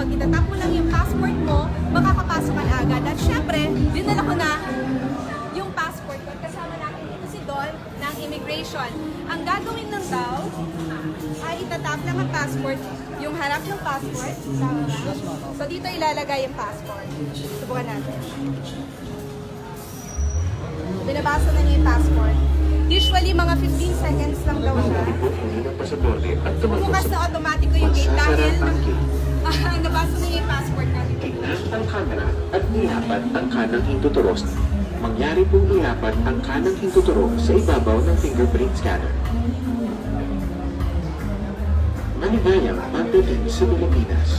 pag itatap mo lang yung passport mo, makakapasok ka na agad. At syempre, dinala ko na yung passport ko. Kasama natin dito si Don ng immigration. Ang gagawin ng daw ay itatap lang ang passport, yung harap ng passport. So dito ilalagay yung passport. Subukan natin. Binabasa na niya yung passport. Usually, mga 15 seconds lang daw siya. Bukas na automatiko yung gate dahil nabasa na niya yung passport natin. Tingnan ang kamera at nilapat ang kanang hinduturo. Mangyari pong nilapat ang kanang hinduturo sa ibabaw ng fingerprint scanner. Maligayang pagdating sa Pilipinas.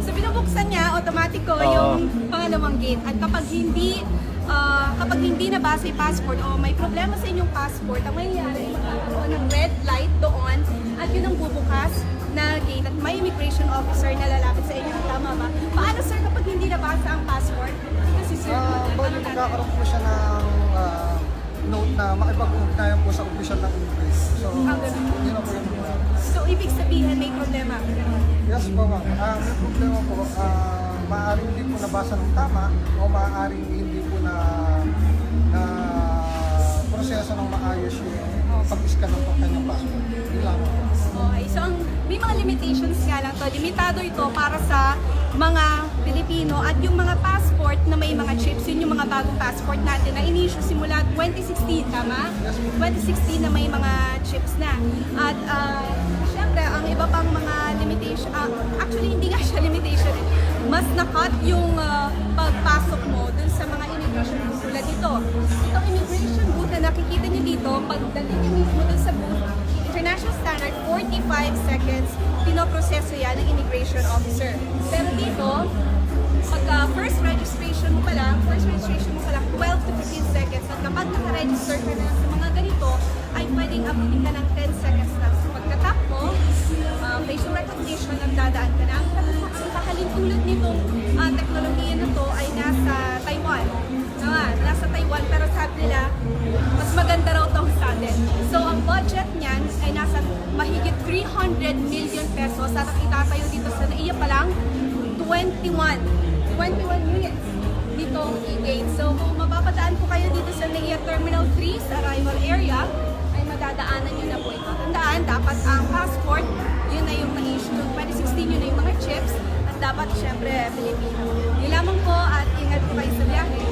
So binubuksan niya, automatiko yung pangalawang gate. At kapag hindi nabasa yung passport o may problema sa inyong passport, ang mangyayari ay magkakaroon ng red light doon at yun ang bubukas na gate at may immigration officer na lalapit sa inyo. Tama ba? Paano sir kapag hindi nabasa ang passport? Kasi sir, Bali magkakaroon po siya ng note na makipag-ugnayan po sa official ng English. So, yun ang po yung so ibig sabihin may problema. yes po ma'am. Yung problema po, maaaring hindi po nabasa ng tama o maaaring hindi po na proseso ng maayos yung pag-scan ng kanyang passport. Yun lang po. Okay, so may mga limitations nga lang to. Limitado ito para sa mga Pilipino at yung mga passport na may mga chips, yun yung mga bagong passport natin na in-issue simula 2016, tama? 2016 na may mga chips na. At syempre, ang iba pang mga limitation, actually hindi nga siya limitation eh. Mas na-cut yung pagpasok mo dun sa mga immigration booth tulad dito. Itong immigration booth na nakikita niyo dito, pagdating niyo mismo dun sa booth, international standard, 45 seconds, pinoproseso yan ng immigration officer. Pero dito, pagka first registration mo pa lang, 12 to 15 seconds. At kapag naka-register ka na sa mga ganito, ay pwedeng abutin ka ng 10 seconds lang. So pagka-tap mo, facial recognition, nagdadaan ka na. Ang kahalintulad nitong teknolohiya na to ay nasa Taiwan. Nasa Taiwan, pero sabi nila, mas maganda raw itong sa atin. So, ang budget niyan ay nasa mahigit 300 million pesos at ang itatayo dito sa NAIA pa lang, 21 units dito i-gate. So, kung mapapadaan po kayo dito sa NAIA Terminal 3 sa arrival area, ay madadaanan nyo na po ito. Tandaan, dapat ang passport, yun na yung na-issue. 2016 yun na yung mga chips, at dapat syempre Pilipino. Yun lamang po at ingat po kayo sa biyahe.